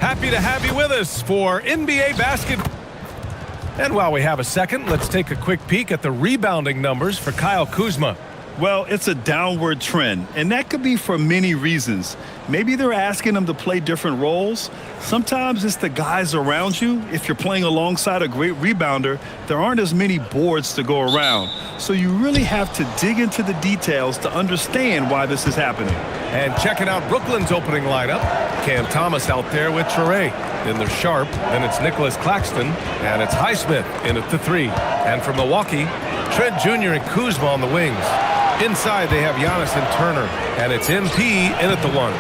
Happy to have you with us for NBA basketball. And while we have a second, let's take a quick peek at the rebounding numbers for Kyle Kuzma. Well, it's a downward trend, and that could be for many reasons. Maybe they're asking him to play different roles. Sometimes it's the guys around you. If you're playing alongside a great rebounder, there aren't as many boards to go around. So you really have to dig into the details to understand why this is happening. And checking out Brooklyn's opening lineup, Cam Thomas out there with Traore. Then there's Sharp, then it's Nicholas Claxton, and it's Highsmith in at the 3. And from Milwaukee, Trent Jr. and Kuzma on the wings. Inside, they have Giannis and Turner, and it's MP in at the 1.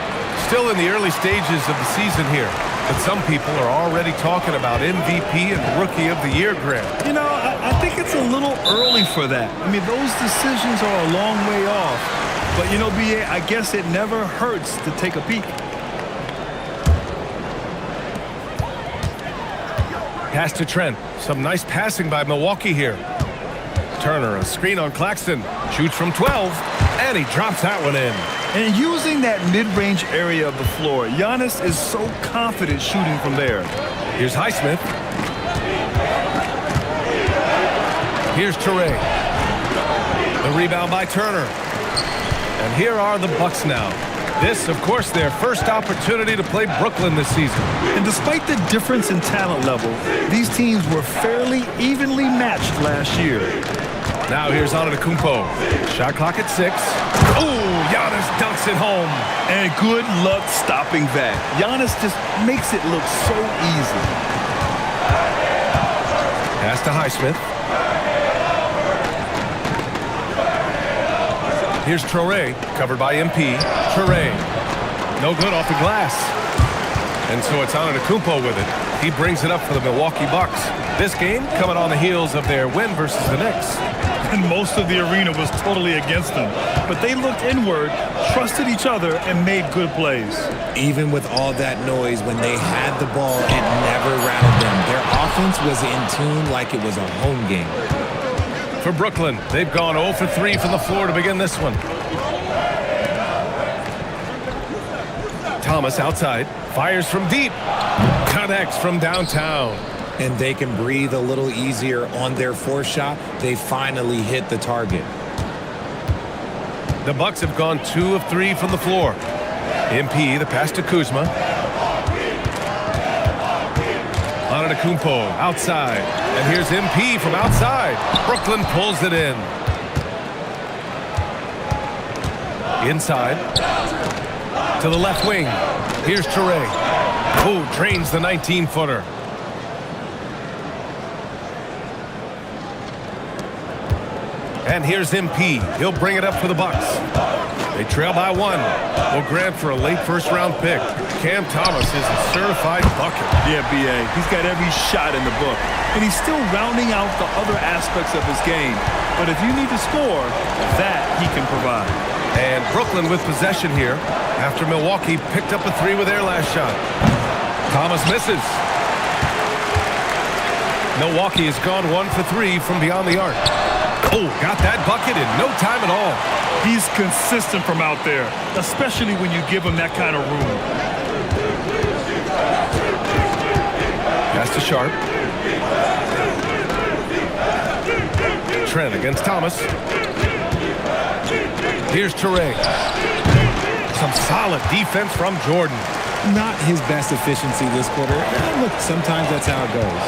Still in the early stages of the season here, but some people are already talking about MVP and Rookie of the Year grant. You know, I think it's a little early for that. I mean, those decisions are a long way off. But, you know, B.A., I guess it never hurts to take a peek. Pass to Trent. Some nice passing by Milwaukee here. Turner, a screen on Claxton. Shoots from 12, and he drops that one in. And using that mid-range area of the floor, Giannis is so confident shooting from there. Here's Highsmith. Here's Traore. The rebound by Turner. And here are the Bucks now. This, of course, their first opportunity to play Brooklyn this season. And despite the difference in talent level, these teams were fairly evenly matched last year. Now here's Antetokounmpo. Shot clock at 6. Oh, Giannis dunks it home. And good luck stopping that. Giannis just makes it look so easy. Pass to Highsmith. Here's Traore, covered by MP. Traore, no good off the glass. And so it's Antetokounmpo with it. He brings it up for the Milwaukee Bucks. This game coming on the heels of their win versus the Knicks. And most of the arena was totally against them. But they looked inward, trusted each other, and made good plays. Even with all that noise, when they had the ball, it never rattled them. Their offense was in tune like it was a home game. For Brooklyn, they've gone 0 for 3 from the floor to begin this one. Thomas outside, fires from deep, connects from downtown. And they can breathe a little easier on their fourth shot. They finally hit the target. The Bucks have gone 2 of 3 from the floor. MP, the pass to Kuzma. Antetokounmpo outside. And here's MP from outside. Brooklyn pulls it in. Inside. To the left wing. Here's Traore. Oh, drains the 19-footer. And here's MP. He'll bring it up for the Bucks. They trail by 1. Will grant for a late first-round pick. Cam Thomas is a certified bucket. Yeah, B.A., he's got every shot in the book. And he's still rounding out the other aspects of his game. But if you need to score, that he can provide. And Brooklyn with possession here after Milwaukee picked up a 3 with their last shot. Thomas misses. Milwaukee has gone 1 for 3 from beyond the arc. Oh, got that bucket in no time at all. He's consistent from out there, especially when you give him that kind of room. Pass to Sharp. Trent against Thomas. Here's Traore. Some solid defense from Jordan. Not his best efficiency this quarter. Look, sometimes that's how it goes.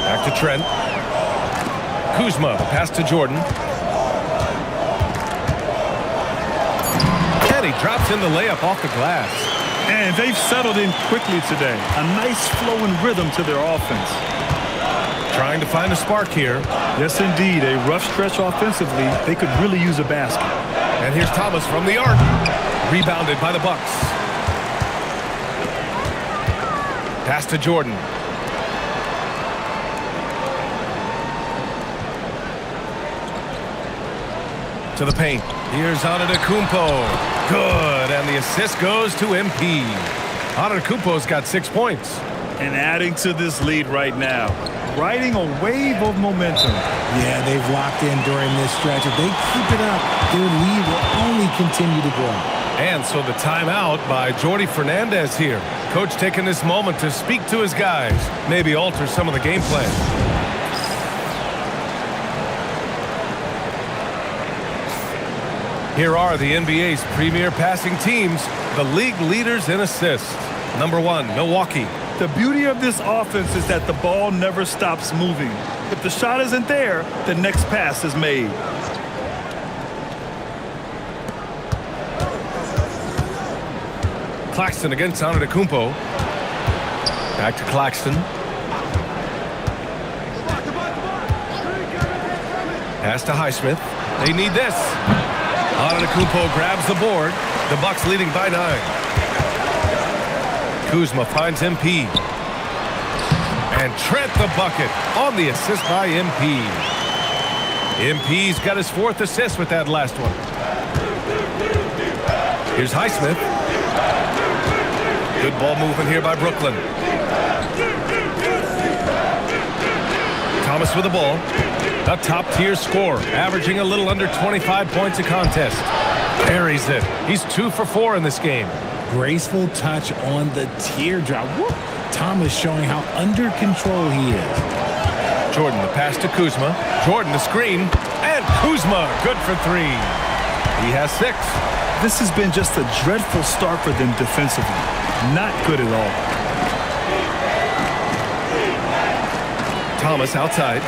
Back to Trent. Kuzma, the pass to Jordan. And he drops in the layup off the glass. And they've settled in quickly today. A nice flowing rhythm to their offense. Trying to find a spark here. Yes, indeed. A rough stretch offensively. They could really use a basket. And here's Thomas from the arc. Rebounded by the Bucks. Pass to Jordan. To the paint. Here's Antetokounmpo. Good. And the assist goes to MP. Antetokounmpo's got 6 points. And adding to this lead right now. Riding a wave of momentum. Yeah, they've locked in during this stretch. If they keep it up, their lead will only continue to grow. And so the timeout by Jordi Fernandez here. Coach taking this moment to speak to his guys, maybe alter some of the game plan. Here are the NBA's premier passing teams, the league leaders in assists. Number 1, Milwaukee. The beauty of this offense is that the ball never stops moving. If the shot isn't there, the next pass is made. Claxton against Antetokounmpo. Back to Claxton. Pass to Highsmith. They need this. Antetokounmpo grabs the board. The Bucks leading by 9. Kuzma finds MP. And Trent the bucket on the assist by MP. MP's got his 4th assist with that last one. Here's Highsmith. Good ball movement here by Brooklyn. Thomas with the ball. A top-tier scorer, averaging a little under 25 points a contest. Buries it. He's 2 for 4 in this game. Graceful touch on the teardrop. Whoop. Thomas showing how under control he is. Jordan, the pass to Kuzma. Jordan, the screen. And Kuzma, good for 3. He has 6. This has been just a dreadful start for them defensively. Not good at all. Thomas outside.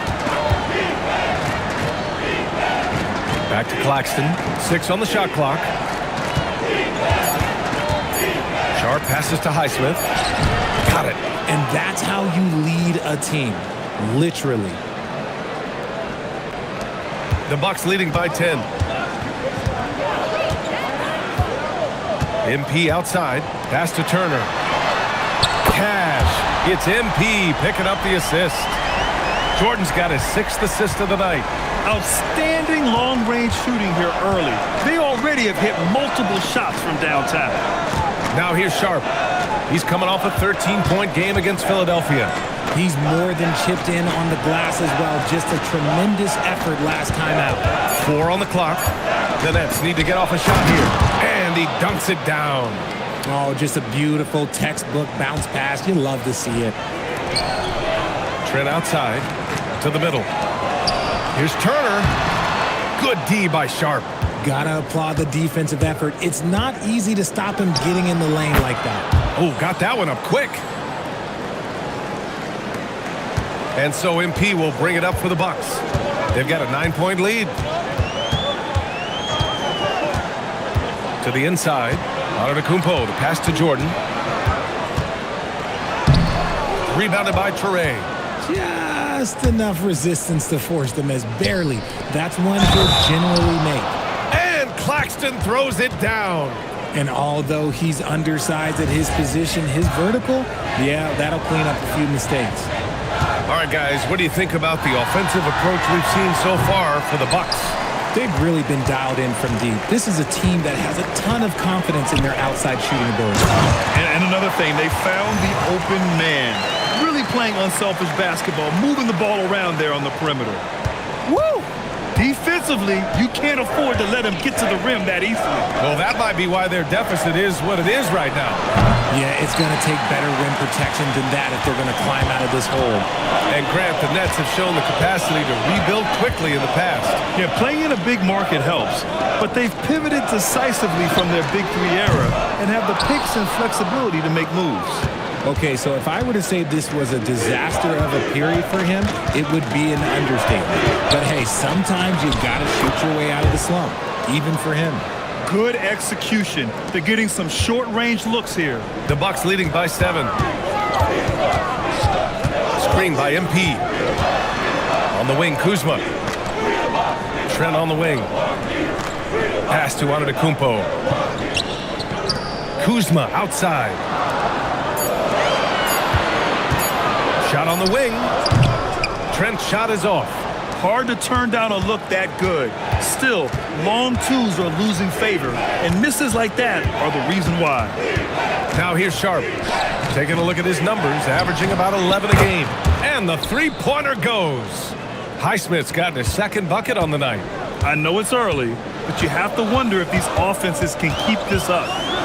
Back to Claxton. 6 on the shot clock. Sharp passes to Highsmith. Got it. And that's how you lead a team. Literally. The Bucks leading by 10. MP outside. Pass to Turner. Cash. It's MP picking up the assist. Jordan's got his 6th assist of the night. Outstanding long-range shooting here early. They already have hit multiple shots from downtown. Now here's Sharp. He's coming off a 13-point game against Philadelphia. He's more than chipped in on the glass as well. Just a tremendous effort last time out. 4 on the clock. The Nets need to get off a shot here. And he dunks it down. Oh, just a beautiful textbook bounce pass. You love to see it. Trent outside to the middle. Here's Turner. Good D by Sharp. Gotta applaud the defensive effort. It's not easy to stop him getting in the lane like that. Oh, got that one up quick. And so MP will bring it up for the Bucks. They've got a 9-point lead. To the inside. Antetokounmpo, the pass to Jordan. Rebounded by Toure. Just enough resistance to force the miss. Barely. That's one he'll generally make. And Claxton throws it down. And although he's undersized at his position, his vertical, yeah, that'll clean up a few mistakes. All right, guys, what do you think about the offensive approach we've seen so far for the Bucks? They've really been dialed in from deep. This is a team that has a ton of confidence in their outside shooting ability. And another thing, they found the open man. Really playing unselfish basketball, moving the ball around there on the perimeter. Woo! Defensively, you can't afford to let him get to the rim that easily. Well, that might be why their deficit is what it is right now. Yeah, it's going to take better rim protection than that if they're going to climb out of this hole. And Grant, the Nets have shown the capacity to rebuild quickly in the past. Yeah, playing in a big market helps, but they've pivoted decisively from their Big Three era and have the picks and flexibility to make moves. Okay, so if I were to say this was a disaster of a period for him, it would be an understatement. But hey, sometimes you've got to shoot your way out of the slump, even for him. Good execution. They're getting some short-range looks here. The Bucks leading by 7. Screen by MP. On the wing, Kuzma. Trent on the wing. Pass to Antetokounmpo. Kuzma outside. Shot on the wing. Trent's shot is off. Hard to turn down a look that good. Still, long twos are losing favor, and misses like that are the reason why. Now here's Sharp. Taking a look at his numbers, averaging about 11 a game. And the three-pointer goes. Highsmith's gotten his 2nd bucket on the night. I know it's early, but you have to wonder if these offenses can keep this up.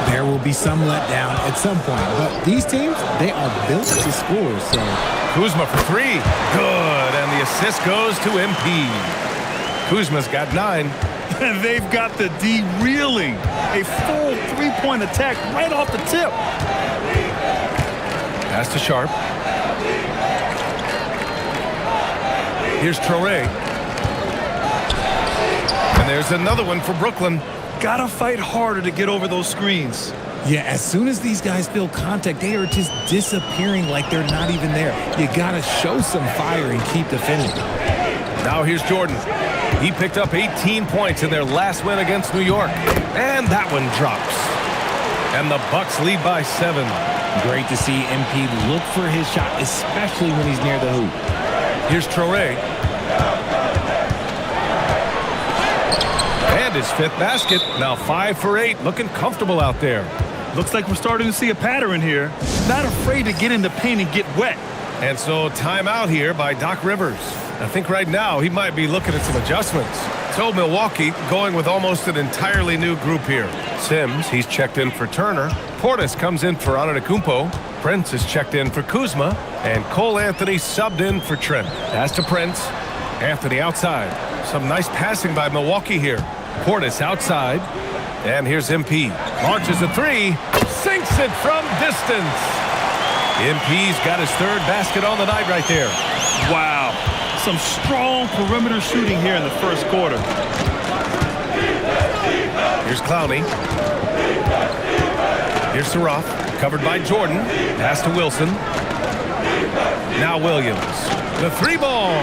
There will be some letdown at some point, but these teams, they are built to score, so. Kuzma for three. Good, and the assist goes to MP. Kuzma's got 9. And they've got the D reeling. A full three-point attack right off the tip. Pass to Sharp. Here's Traore. And there's another one for Brooklyn. Gotta fight harder to get over those screens. Yeah, as soon as these guys feel contact, they are just disappearing like they're not even there. You gotta show some fire and keep defending. Now here's Jordan. He picked up 18 points in their last win against New York. And that one drops. And the Bucks lead by 7. Great to see MP look for his shot, especially when he's near the hoop. Here's Traore. And his 5th basket. Now 5 for 8. Looking comfortable out there. Looks like we're starting to see a pattern here. Not afraid to get in the paint and get wet. And so timeout here by Doc Rivers. I think right now he might be looking at some adjustments. So Milwaukee going with almost an entirely new group here. Sims, he's checked in for Turner. Portis comes in for Antetokounmpo. Prince is checked in for Kuzma. And Cole Anthony subbed in for Trent. Pass to Prince. Anthony outside. Some nice passing by Milwaukee here. Portis outside. And here's MP. Launches a 3. Sinks it from distance. MP's got his 3rd basket on the night right there. Wow. Some strong perimeter shooting here in the first quarter. Here's Clowney. Here's Saroff. Covered by Jordan. Pass to Wilson. Now Williams. The 3-ball.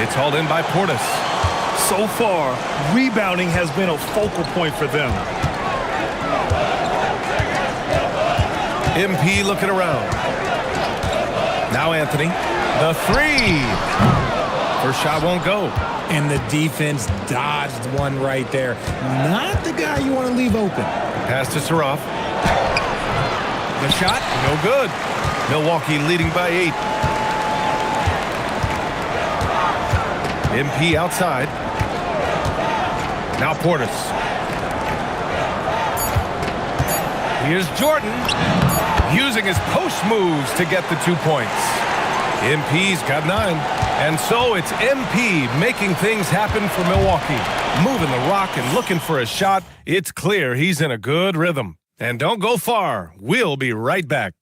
It's hauled in by Portis. So far, rebounding has been a focal point for them. MP looking around. Now Anthony. The 3. First shot won't go. And the defense dodged one right there. Not the guy you want to leave open. Pass to Saroff. The shot, no good. Milwaukee leading by 8. MP outside. Now Portis. Here's Jordan. Using his post moves to get the 2 points. MP's got 9. And so it's MP making things happen for Milwaukee. Moving the rock and looking for a shot. It's clear he's in a good rhythm. And don't go far. We'll be right back.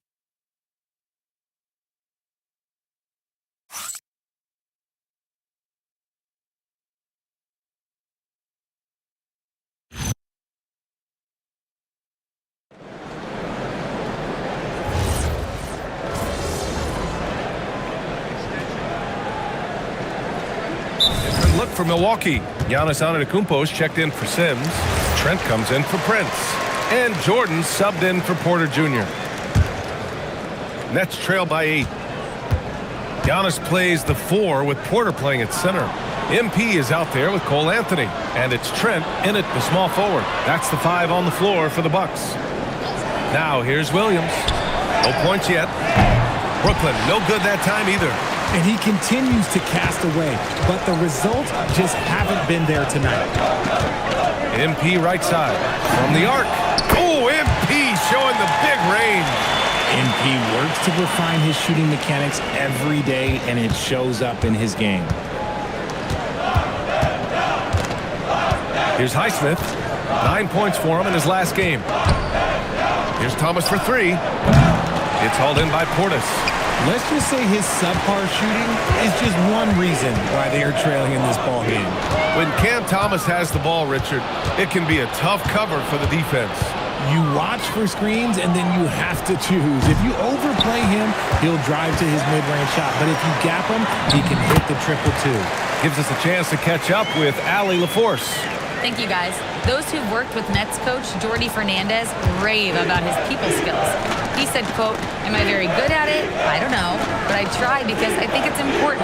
Look for Milwaukee. Giannis Antetokounmpo's checked in for Sims. Trent comes in for Prince. And Jordan subbed in for Porter Jr. Nets trail by 8. Giannis plays the 4 with Porter playing at center. MP is out there with Cole Anthony. And it's Trent in at the small forward. That's the 5 on the floor for the Bucks. Now here's Williams. No points yet. Brooklyn, no good that time either. And he continues to cast away, but the results just haven't been there tonight. MP right side from the arc. Oh, MP showing the big range. MP works to refine his shooting mechanics every day, and it shows up in his game. Here's Highsmith. 9 points for him in his last game. Here's Thomas for 3. It's hauled in by Portis. Let's just say his subpar shooting is just one reason why they are trailing in this ball game. When Cam Thomas has the ball, Richard, it can be a tough cover for the defense. You watch for screens, and then you have to choose. If you overplay him, he'll drive to his mid-range shot. But if you gap him, he can hit the 3-2. Gives us a chance to catch up with Allie LaForce. Thank you, guys. Those who've worked with Nets coach Jordi Fernandez rave about his people skills. He said, quote, "Am I very good at it? I don't know, but I try because I think it's important.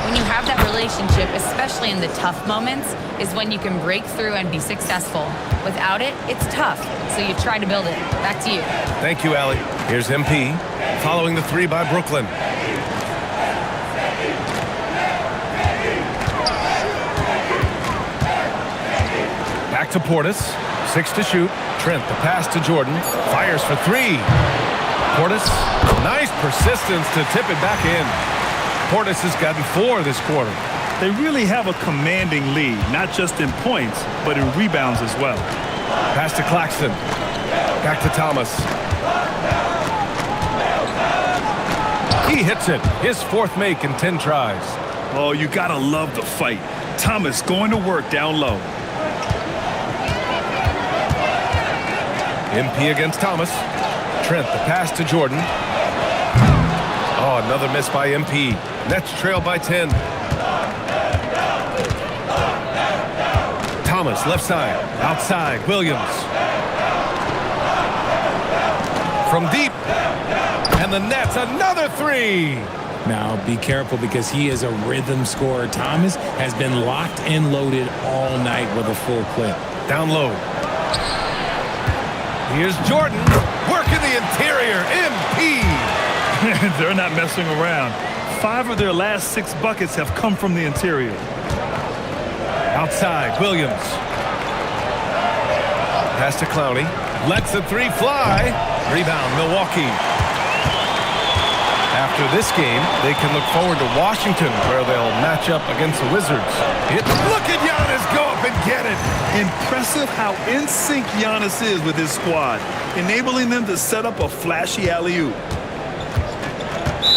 When you have that relationship, especially in the tough moments, is when you can break through and be successful. Without it, it's tough, so you try to build it." Back to you. Thank you, Allie. Here's MP, following the 3 by Brooklyn. Back to Portis. 6 to shoot. Trent, the pass to Jordan. Fires for 3. Portis, nice persistence to tip it back in. Portis has gotten 4 this quarter. They really have a commanding lead, not just in points, but in rebounds as well. Pass to Claxton. Back to Thomas. He hits it. His 4th make in 10 tries. Oh, you gotta love the fight. Thomas going to work down low. MP against Thomas. Trent, the pass to Jordan. Oh, another miss by MP. Nets trail by 10. Thomas, left side. Outside, Williams. From deep. And the Nets, another 3. Now, be careful because he is a rhythm scorer. Thomas has been locked and loaded all night with a full clip. Down low. Here's Jordan. Working the interior. MP. They're not messing around. 5 of their last 6 buckets have come from the interior. Outside, Williams. Pass to Clowney. Lets the 3 fly. Rebound, Milwaukee. After this game, they can look forward to Washington, where they'll match up against the Wizards. Look at Giannis go up and get it. Impressive how in sync Giannis is with his squad, enabling them to set up a flashy alley-oop.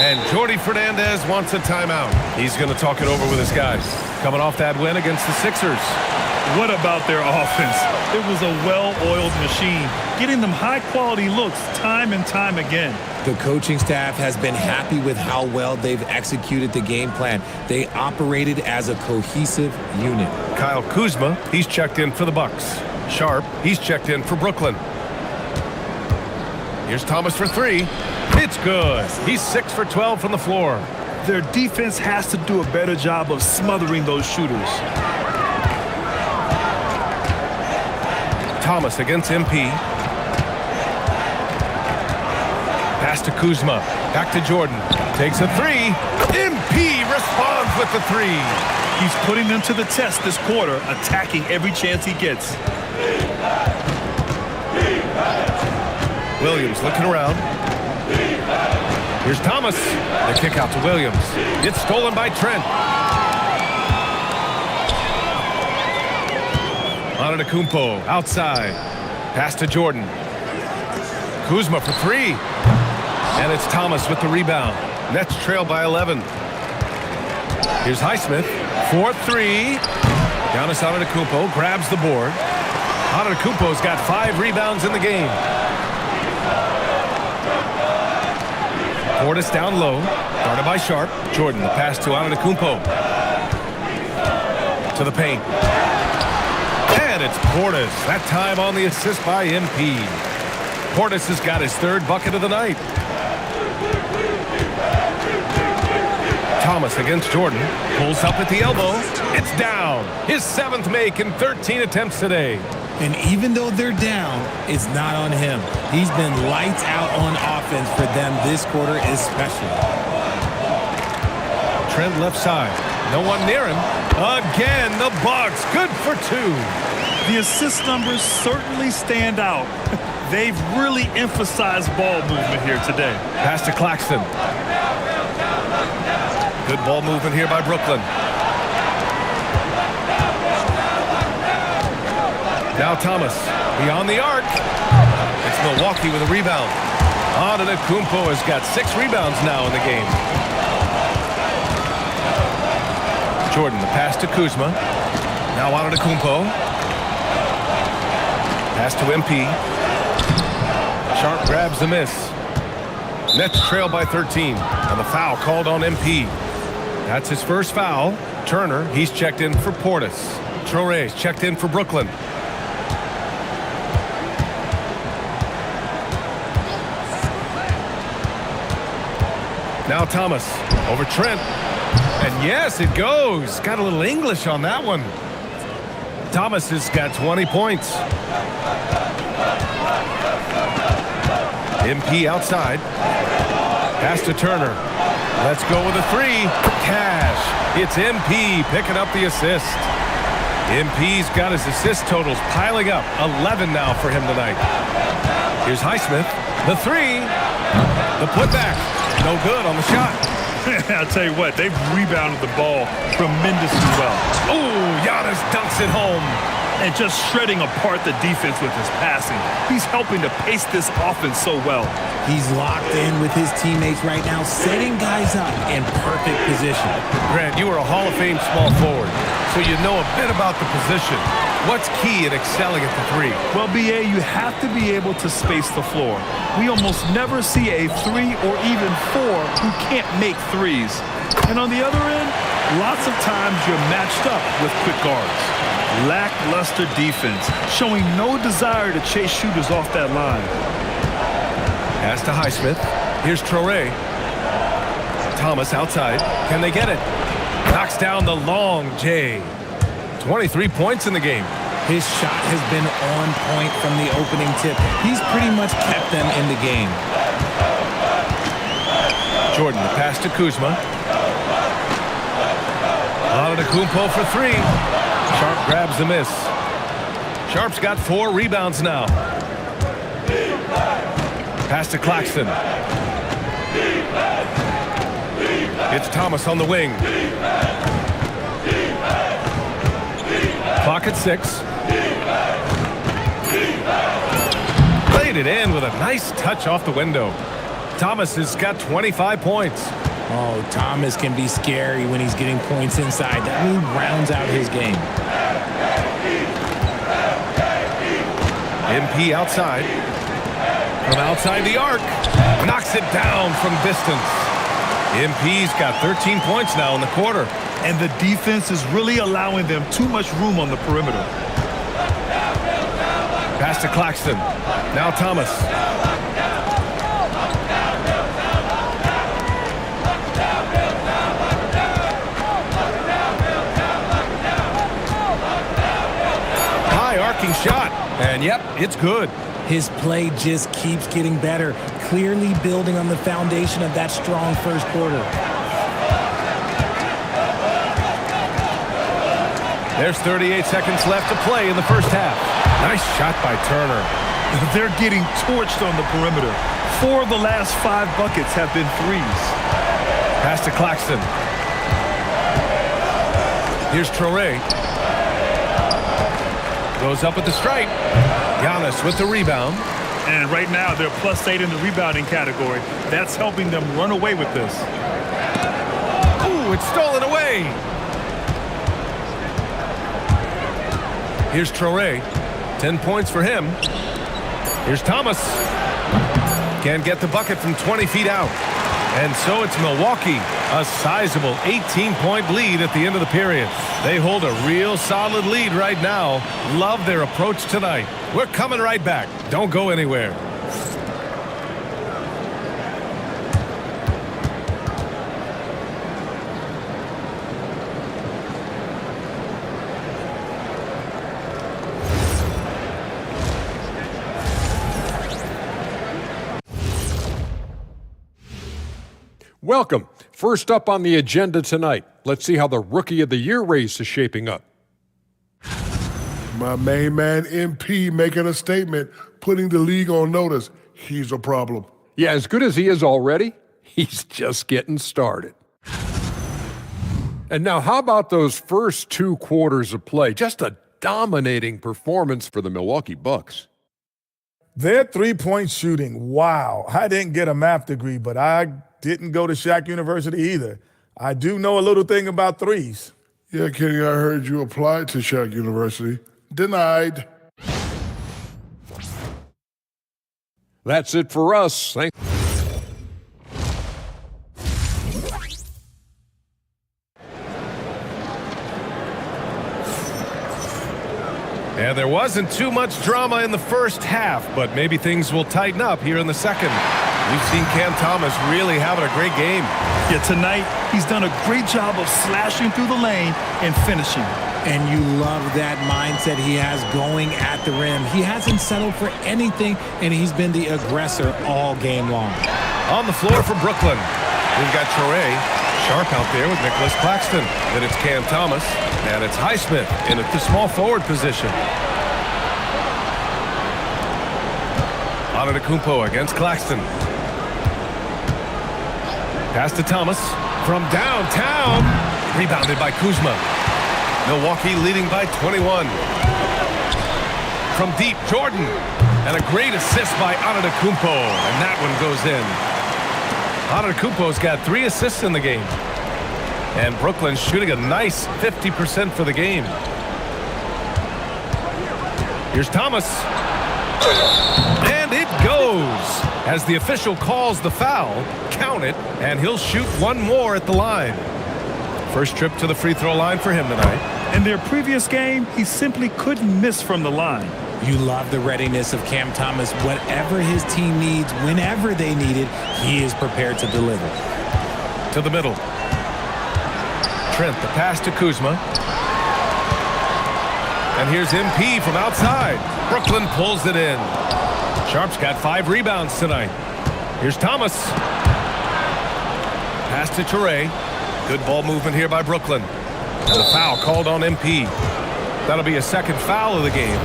And Jordi Fernandez wants a timeout. He's going to talk it over with his guys. Coming off that win against the Sixers. What about their offense? It was a well-oiled machine, getting them high-quality looks time and time again. The coaching staff has been happy with how well they've executed the game plan. They operated as a cohesive unit. Kyle Kuzma, he's checked in for the Bucks. Sharp, he's checked in for Brooklyn. Here's Thomas for 3. It's good. He's 6 for 12 from the floor. Their defense has to do a better job of smothering those shooters. Thomas against MP. Pass to Kuzma. Back to Jordan. Takes a 3. MP responds with the 3. He's putting them to the test this quarter, attacking every chance he gets. Williams looking around. Here's Thomas. The kick out to Williams. It's stolen by Trent. Antetokounmpo outside. Pass to Jordan. Kuzma for 3. And it's Thomas with the rebound. Nets trail by 11. Here's Highsmith for 3. Giannis Antetokounmpo grabs the board. Antetokounmpo's got 5 rebounds in the game. Portis down low. Guarded by Sharp. Jordan, the pass to Antetokounmpo. To the paint. And it's Portis. That time on the assist by MP. Portis has got his 3rd bucket of the night. Thomas against Jordan. Pulls up at the elbow. It's down. His 7th make in 13 attempts today. And even though they're down, it's not on him. He's been lights out on offense for them this quarter especially. Trent left side. No one near him. Again, the Bucks. Good for 2. The assist numbers certainly stand out. They've really emphasized ball movement here today. Pass to Claxton. Good ball movement here by Brooklyn. Now Thomas, beyond the arc. It's Milwaukee with a rebound. Antetokounmpo has got 6 rebounds now in the game. Jordan, the pass to Kuzma. Now Antetokounmpo. Pass to MP. Sharp grabs the miss. Nets trail by 13. And the foul called on MP. That's his first foul. Turner, he's checked in for Portis. Traore's checked in for Brooklyn. Now Thomas over Trent. And yes, it goes. Got a little English on that one. Thomas has got 20 points. MP outside. Pass to Turner. Let's go with a 3. Cash. It's MP picking up the assist. MP's got his assist totals piling up. 11 now for him tonight. Here's Highsmith. The three. The putback. No good on the shot. I'll tell you what, they've rebounded the ball tremendously well. Oh, Giannis dunks it home. And just shredding apart the defense with his passing. He's helping to pace this offense so well. He's locked in with his teammates right now, setting guys up in perfect position. Grant, you are a Hall of Fame small forward, so you know a bit about the position. What's key in excelling at the three? Well, B.A., you have to be able to space the floor. We almost never see a 3 or even 4 who can't make threes. And on the other end, lots of times you're matched up with quick guards. Lackluster defense, showing no desire to chase shooters off that line. Pass to Highsmith. Here's Traore. Thomas outside. Can they get it? Knocks down the long J. 23 points in the game. His shot has been on point from the opening tip. He's pretty much kept them in the game. Jordan, the pass to Kuzma. Antetokounmpo for three. Sharp grabs the miss. Sharp's got 4 rebounds now. Pass to Claxton. It's Thomas on the wing. Clock at 6. Played it in with a nice touch off the window. Thomas has got 25 points. Oh, Thomas can be scary when he's getting points inside. That really rounds out his game. MP outside. From outside the arc. Knocks it down from distance. MP's got 13 points now in the quarter. And the defense is really allowing them too much room on the perimeter. Pass to Claxton. Now Thomas. High arcing shot. And yep, it's good. His play just keeps getting better, clearly building on the foundation of that strong first quarter. There's 38 seconds left to play in the first half. Nice shot by Turner. They're getting torched on the perimeter. 4 of the last 5 buckets have been threes. Pass to Claxton. Here's Traore. Goes up at the stripe. Giannis with the rebound. And right now, they're +8 in the rebounding category. That's helping them run away with this. Ooh, it's stolen away. Here's Traore. 10 points for him. Here's Thomas. Can't get the bucket from 20 feet out. And so it's Milwaukee, a sizable 18-point lead at the end of the period. They hold a real solid lead right now. Love their approach tonight. We're coming right back. Don't go anywhere. Welcome. First up on the agenda tonight, let's see how the Rookie of the Year race is shaping up. My main man, MP, making a statement, putting the league on notice. He's a problem. Yeah, as good as he is already, he's just getting started. And now, how about those first 2 quarters of play? Just a dominating performance for the Milwaukee Bucks. Their three-point shooting, wow. I didn't get a math degree, but I didn't go to Shaq University either. I do know a little thing about threes. Yeah, Kenny, I heard you applied to Shaq University. Denied. That's it for us. Thanks. And there wasn't too much drama in the first half, but maybe things will tighten up here in the second. We've seen Cam Thomas really having a great game. Yeah, tonight, he's done a great job of slashing through the lane and finishing. And you love that mindset he has going at the rim. He hasn't settled for anything, and he's been the aggressor all game long. On the floor for Brooklyn, we've got Traore. Sharp out there with Nicholas Claxton. Then it's Cam Thomas, and it's Highsmith in at the small forward position. Antetokounmpo against Claxton. Pass to Thomas from downtown. Rebounded by Kuzma. Milwaukee leading by 21. From deep, Jordan. And a great assist by Antetokounmpo. And that one goes in. Antetokounmpo's got 3 assists in the game. And Brooklyn shooting a nice 50% for the game. Here's Thomas. And it goes. As the official calls the foul, count it, and he'll shoot one more at the line. First trip to the free throw line for him tonight. In their previous game, he simply couldn't miss from the line. You love the readiness of Cam Thomas. Whatever his team needs, whenever they need it, he is prepared to deliver. To the middle. Trent, the pass to Kuzma. And here's MP from outside. Brooklyn pulls it in. Sharp's got 5 rebounds tonight. Here's Thomas. Pass to Toure. Good ball movement here by Brooklyn. And the foul called on MP. That'll be a second foul of the game.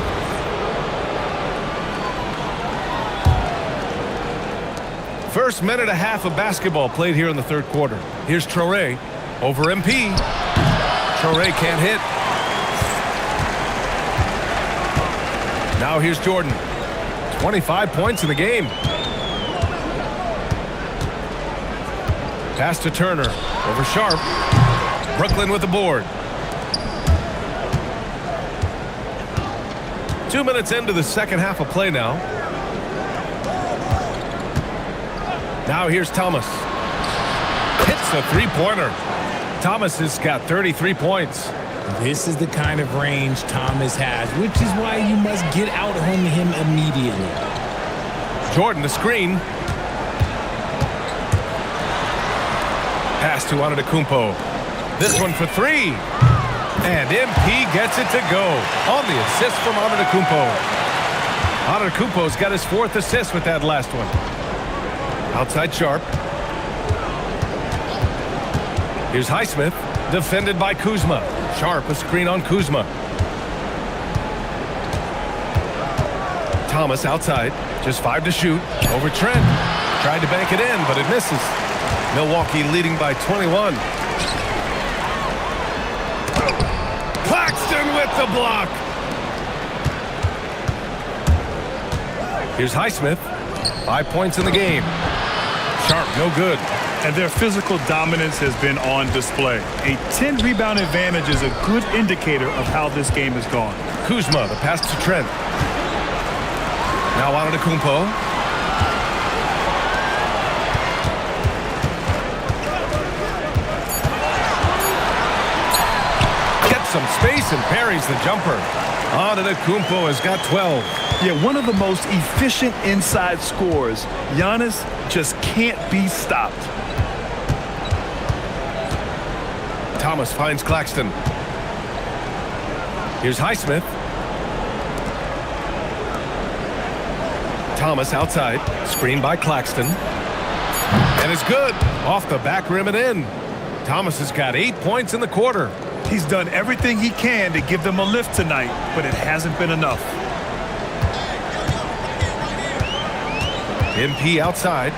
First minute and a half of basketball played here in the third quarter. Here's Toure over MP. Toure can't hit. Now here's Jordan. 25 points in the game. Pass to Turner over Sharp. Brooklyn with the board. 2 minutes into the second half of play now. Now here's Thomas. Hits a three-pointer. Thomas has got 33 points. This is the kind of range Thomas has, which is why you must get out on him immediately. Jordan, the screen. Pass to Antetokounmpo. This one for 3. And MP gets it to go on the assist from Antetokounmpo. Antetokounmpo's got his 4th assist with that last one. Outside Sharp. Here's Highsmith, defended by Kuzma. Sharp, a screen on Kuzma. Thomas outside, just 5 to shoot. Over Trent. Tried to bank it in, but it misses. Milwaukee leading by 21. Claxton with the block. Here's Highsmith. 5 points in the game. Sharp, no good. And their physical dominance has been on display. A 10-rebound advantage is a good indicator of how this game has gone. Kuzma, the pass to Trent. Now Antetokounmpo. Gets some space and parries the jumper. Antetokounmpo has got 12. Yeah, one of the most efficient inside scorers. Giannis just can't be stopped. Thomas finds Claxton. Here's Highsmith. Thomas outside. Screened by Claxton. And it's good. Off the back rim and in. Thomas has got 8 points in the quarter. He's done everything he can to give them a lift tonight, but it hasn't been enough. MP outside.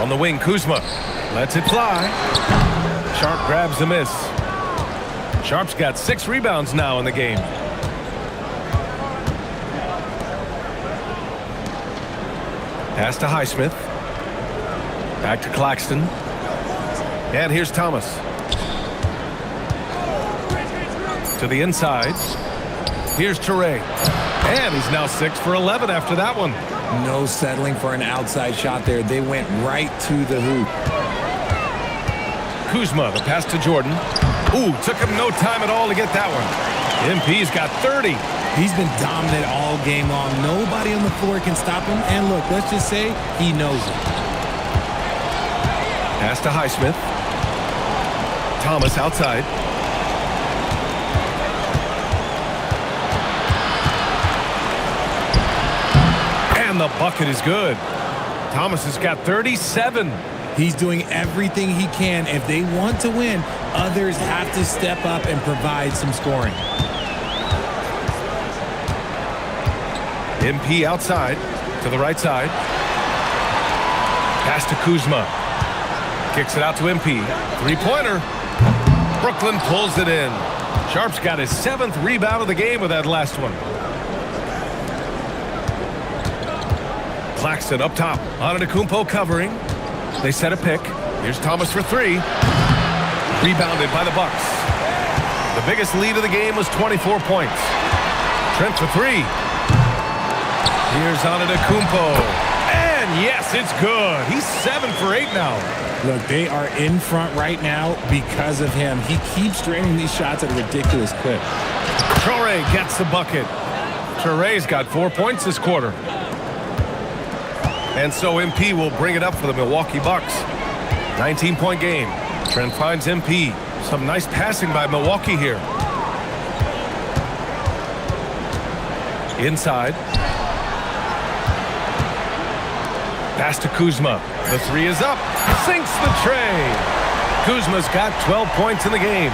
On the wing, Kuzma. Lets it fly. Sharp grabs the miss. Sharp's got 6 rebounds now in the game. Pass to Highsmith. Back to Claxton. And here's Thomas. To the inside. Here's Toure. And he's now 6 for 11 after that one. No settling for an outside shot there. They went right to the hoop. Kuzma, the pass to Jordan. Ooh, took him no time at all to get that one. MP's got 30. He's been dominant all game long. Nobody on the floor can stop him. And look, let's just say he knows it. Pass to Highsmith. Thomas outside. And the bucket is good. Thomas has got 37. He's doing everything he can. If they want to win, others have to step up and provide some scoring. MP outside to the right side. Pass to Kuzma. Kicks it out to MP. Three-pointer. Brooklyn pulls it in. Sharp's got his 7th rebound of the game with that last one. Claxton up top. Antetokounmpo covering. They set a pick. Here's Thomas for 3. Rebounded by the Bucks. The biggest lead of the game was 24 points. Trent for 3. Here's Antetokounmpo. And yes, it's good. He's 7 for 8 now. Look, they are in front right now because of him. He keeps draining these shots at a ridiculous clip. Traore gets the bucket. Traore's got 4 points this quarter. And so MP will bring it up for the Milwaukee Bucks. 19-point game. Trent finds MP. Some nice passing by Milwaukee here. Inside. Pass to Kuzma. The 3 is up. Sinks the tray. Kuzma's got 12 points in the game.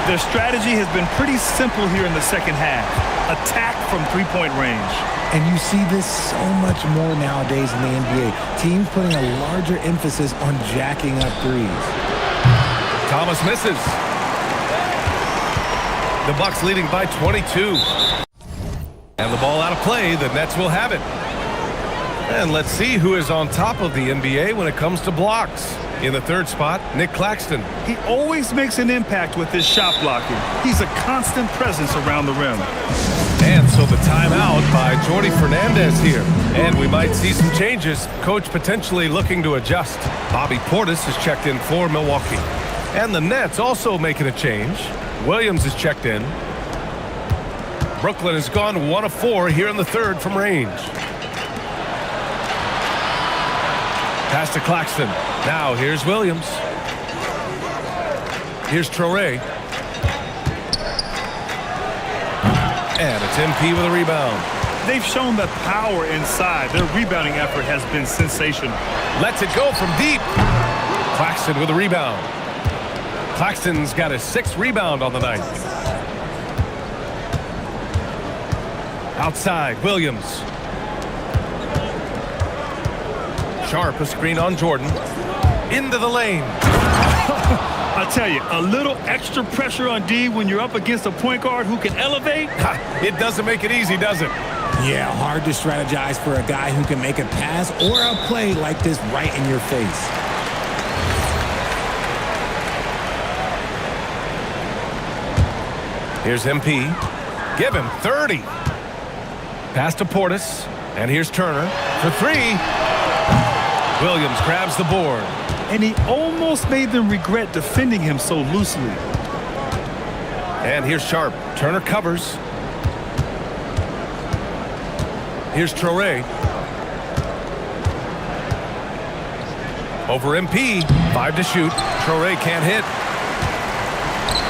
Their strategy has been pretty simple here in the second half. Attack from three-point range. And you see this so much more nowadays in the NBA. Teams putting a larger emphasis on jacking up threes. Thomas misses. The Bucks leading by 22. And the ball out of play. The Nets will have it. And let's see who is on top of the NBA when it comes to blocks. In the 3rd spot, Nick Claxton. He always makes an impact with his shot blocking. He's a constant presence around the rim. And so the timeout by Jordi Fernandez here. And we might see some changes. Coach potentially looking to adjust. Bobby Portis has checked in for Milwaukee. And the Nets also making a change. Williams is checked in. Brooklyn has gone 1 of 4 here in the 3rd from range. Pass to Claxton. Now here's Williams. Here's Traore. And it's MP with a rebound. They've shown the power inside. Their rebounding effort has been sensational. Lets it go from deep. Claxton with a rebound. Claxton's got his 6th rebound on the night. Outside, Williams. Sharp, a screen on Jordan. Into the lane. I'll tell you, a little extra pressure on D when you're up against a point guard who can elevate. It doesn't make it easy, does it? Yeah, hard to strategize for a guy who can make a pass or a play like this right in your face. Here's MP. Give him 30. Pass to Portis. And here's Turner for 3. Williams grabs the board. And he almost made them regret defending him so loosely. And here's Sharp. Turner covers. Here's Traore. Over MP. 5 to shoot. Traore can't hit.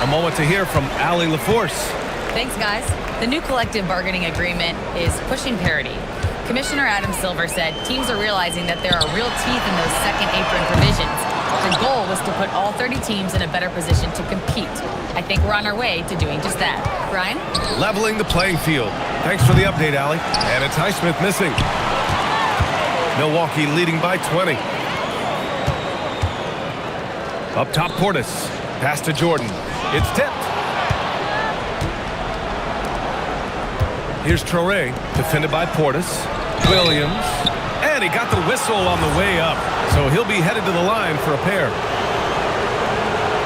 A moment to hear from Allie LaForce. Thanks, guys. The new collective bargaining agreement is pushing parity. Commissioner Adam Silver said teams are realizing that there are real teeth in those second apron provisions. The goal was to put all 30 teams in a better position to compete. I think we're on our way to doing just that. Brian? Leveling the playing field. Thanks for the update, Allie. And it's Highsmith missing. Milwaukee leading by 20. Up top, Portis. Pass to Jordan. It's tipped. Here's Traore, defended by Portis. Williams. And he got the whistle on the way up. So he'll be headed to the line for a pair.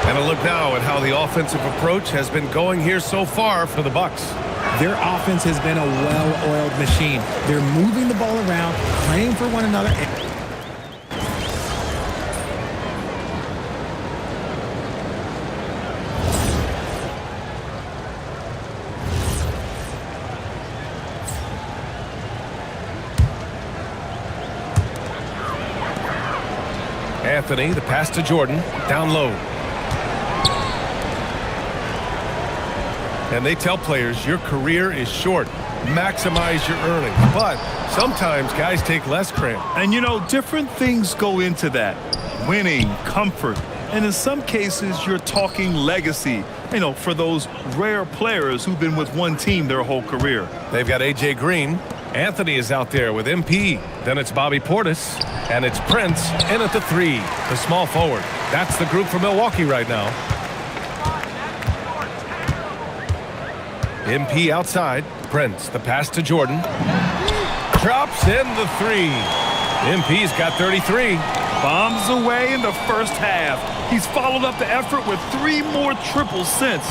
And a look now at how the offensive approach has been going here so far for the Bucks. Their offense has been a well-oiled machine. They're moving the ball around, playing for one another. Anthony, the pass to Jordan, down low. And they tell players your career is short. Maximize your earnings. But sometimes guys take less credit. And you know, different things go into that. winning, comfort, and in some cases, you're talking legacy, for those rare players who've been with one team their whole career. They've got A.J. Green. Anthony is out there with MP. Then it's Bobby Portis. And it's Prince in at the 3, the small forward. That's the group for Milwaukee right now. MP outside. Prince, the pass to Jordan. Drops in the 3. MP's got 33. Bombs away in the first half. He's followed up the effort with 3 more triples since.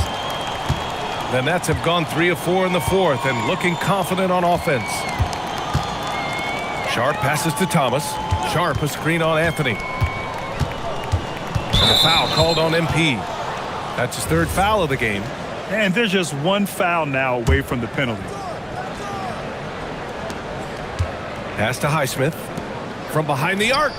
The Nets have gone 3 of 4 in the 4th and looking confident on offense. Sharp passes to Thomas. Sharp a screen on Anthony. And a foul called on MP. That's his 3rd foul of the game. And there's just 1 foul now away from the penalty. Pass to Highsmith. From behind the arc.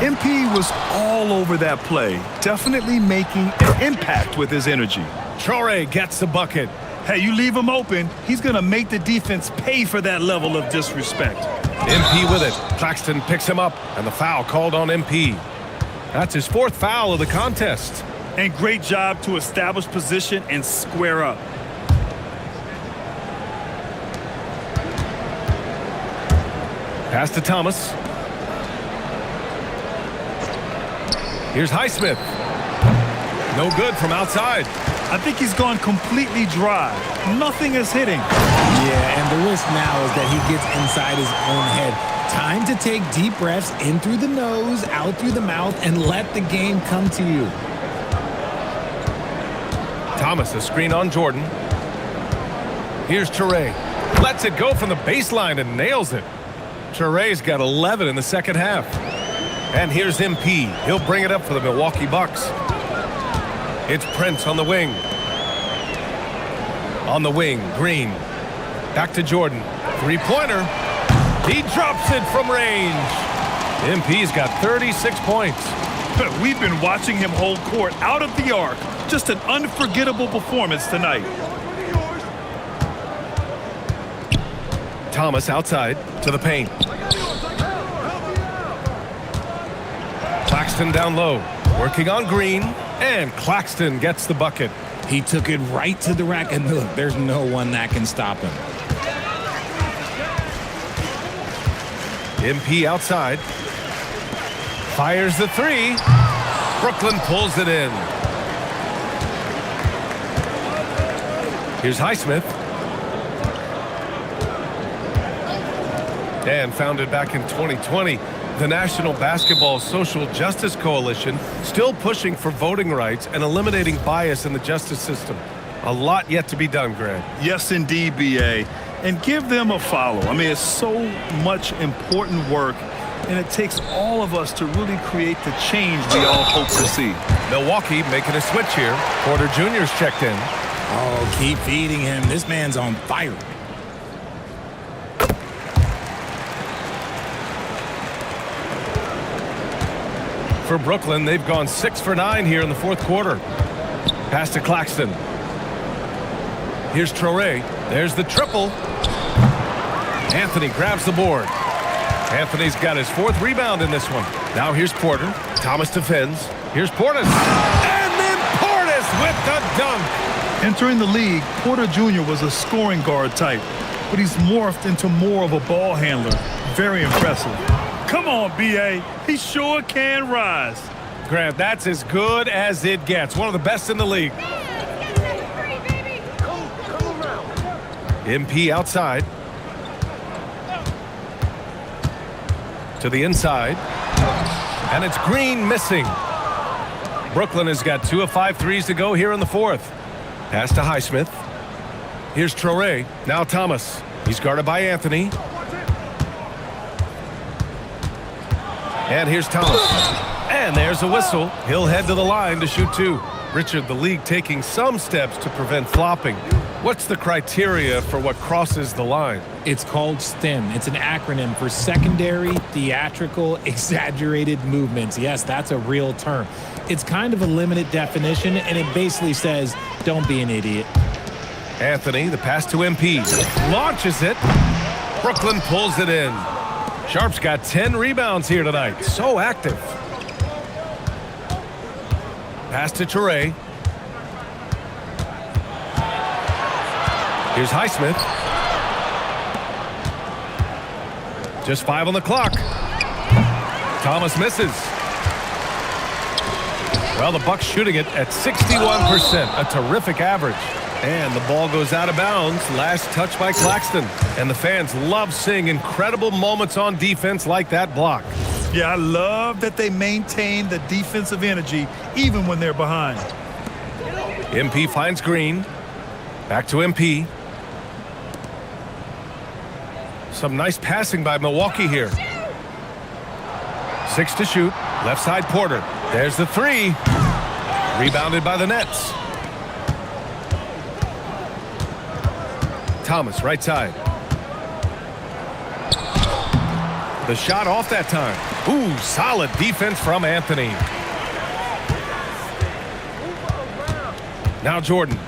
MP was all over that play, definitely making an impact with his energy. Traore gets the bucket. Hey, you leave him open, he's going to make the defense pay for that level of disrespect. MP with it. Claxton picks him up, and the foul called on MP. That's his 4th foul of the contest. And great job to establish position and square up. Pass to Thomas. Here's Highsmith. No good from outside. I think he's gone completely dry. Nothing is hitting. Yeah, and the risk now is that he gets inside his own head. Time to take deep breaths in through the nose, out through the mouth, and let the game come to you. Thomas, a screen on Jordan. Here's Traore. Lets it go from the baseline and nails it. Traore's got 11 in the second half. And here's MP. He'll bring it up for the Milwaukee Bucks. It's Prince on the wing. On the wing, Green. Back to Jordan. 3-pointer. He drops it from range. MP's got 36 points. We've been watching him hold court out of the arc. Just an unforgettable performance tonight. Thomas outside to the paint. Claxton down low. Working on Green. And Claxton gets the bucket. He took it right to the rack, and look, there's no one that can stop him. MP outside. Fires the 3. Brooklyn pulls it in. Here's Highsmith. And founded back in 2020, the National Basketball Social Justice Coalition still pushing for voting rights and eliminating bias in the justice system. A lot yet to be done, Grant. Yes, indeed, BA. And give them a follow. I mean, it's so much important work, and it takes all of us to really create the change we all hope to see. Milwaukee making a switch here. Porter Jr.'s checked in. Oh, keep feeding him. This man's on fire. For Brooklyn, they've gone 6 for 9 here in the 4th quarter. Pass to Claxton. Here's Traore. There's the triple. Anthony grabs the board. Anthony's got his 4th rebound in this one. Now here's Porter. Thomas defends. Here's Portis. And then Portis with the dunk. Entering the league, Porter Jr. was a scoring guard type, but he's morphed into more of a ball handler. Very impressive. Come on, B.A. He sure can rise. Grant, that's as good as it gets. One of the best in the league. MP outside. To the inside. And it's Green missing. Brooklyn has got 2 of 5 threes to go here in the 4th. Pass to Highsmith. Here's Traore. Now Thomas. He's guarded by Anthony. And here's Thomas. And there's a whistle. He'll head to the line to shoot 2. Richard, the league taking some steps to prevent flopping. What's the criteria for what crosses the line? It's called STEM. It's an acronym for secondary, theatrical, exaggerated movements. Yes, that's a real term. It's kind of a limited definition, and it basically says, don't be an idiot. Anthony, the pass to MP. Launches it. Brooklyn pulls it in. Sharp's got 10 rebounds here tonight. So active. Pass to Toure. Here's Highsmith. Just 5 on the clock. Thomas misses. Well, the Bucks shooting it at 61%, a terrific average. And the ball goes out of bounds. Last touch by Claxton. And the fans love seeing incredible moments on defense like that block. Yeah, I love that they maintain the defensive energy even when they're behind. MP finds Green. Back to MP. Some nice passing by Milwaukee here. 6 to shoot. Left side Porter. There's the 3. Rebounded by the Nets. Thomas, right side. The shot off that time. Ooh, solid defense from Anthony. Now Jordan.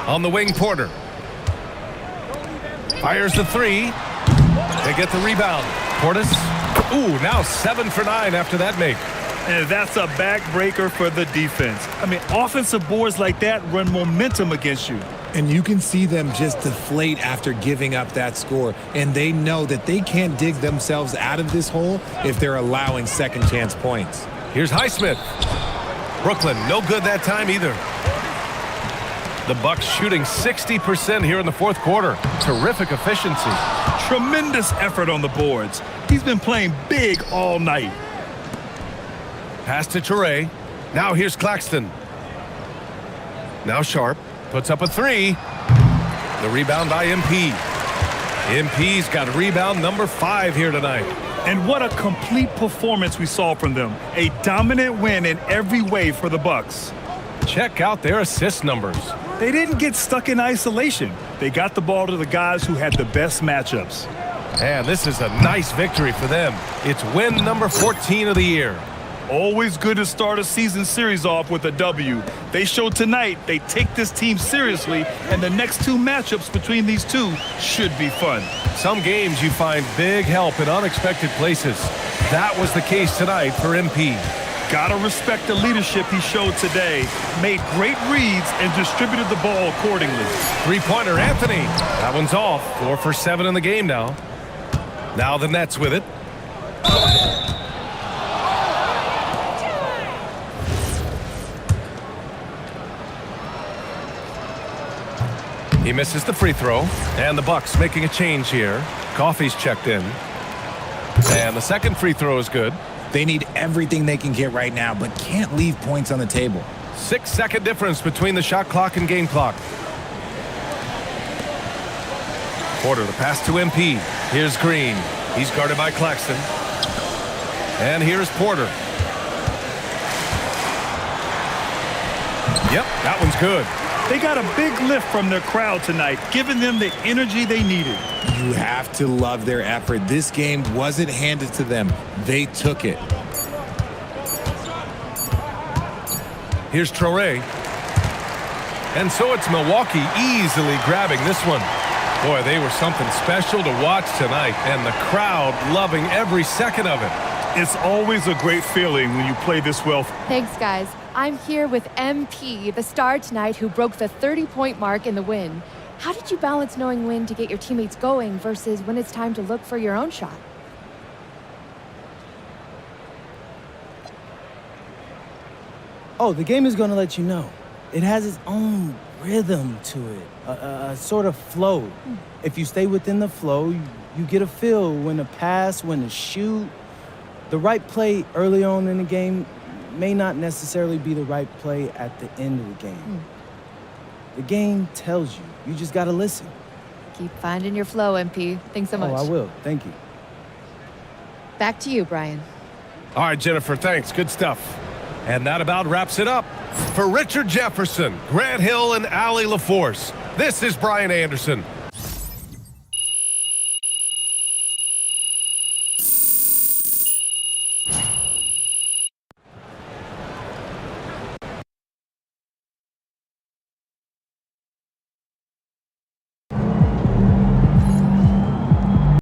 On the wing, Porter. Fires the 3. They get the rebound. Portis. Ooh, now 7 for 9 after that make. And that's a backbreaker for the defense. I mean, offensive boards like that run momentum against you. And you can see them just deflate after giving up that score. And they know that they can't dig themselves out of this hole if they're allowing second chance points. Here's Highsmith. Brooklyn, no good that time either. The Bucks shooting 60% here in the fourth quarter. Terrific efficiency. Tremendous effort on the boards. He's been playing big all night. Pass to Toure. Now here's Claxton. Now Sharp puts up a 3. The rebound by MP. MP's got rebound number 5 here tonight. And what a complete performance we saw from them. A dominant win in every way for the Bucks. Check out their assist numbers. They didn't get stuck in isolation. They got the ball to the guys who had the best matchups. And this is a nice victory for them. It's win number 14 of the year. Always good to start a season series off with a W. They showed tonight they take this team seriously, and the next 2 matchups between these two should be fun. Some games you find big help in unexpected places. That was the case tonight for MP. Gotta respect the leadership he showed today. Made great reads and distributed the ball accordingly. 3-pointer Anthony. That one's off. 4 for 7 in the game now. Now the Nets with it. He misses the free throw. And the Bucks making a change here. Coffey's checked in. And the second free throw is good. They need everything they can get right now, but can't leave points on the table. 6-second difference between the shot clock and game clock. Porter, the pass to MP. Here's Green. He's guarded by Claxton. And here's Porter. Yep, that one's good. They got a big lift from their crowd tonight, giving them the energy they needed. You have to love their effort. This game wasn't handed to them. They took it. Here's Traore. And so it's Milwaukee easily grabbing this one. Boy, they were something special to watch tonight, and the crowd loving every second of it. It's always a great feeling when you play this well. Thanks, guys. I'm here with MP, the star tonight who broke the 30-point mark in the win. How did you balance knowing when to get your teammates going versus when it's time to look for your own shot? Oh, the game is going to let you know. It has its own rhythm to it, a sort of flow. If you stay within the flow, you get a feel when to pass, when to shoot. The right play early on in the game may not necessarily be the right play at the end of the game. The game tells you. You just got to listen. Keep finding your flow, MP. Thanks so much. Oh, I will. Thank you. Back to you, Brian. All right, Jennifer, thanks. Good stuff. And that about wraps it up. For Richard Jefferson, Grant Hill, and Allie LaForce, this is Brian Anderson.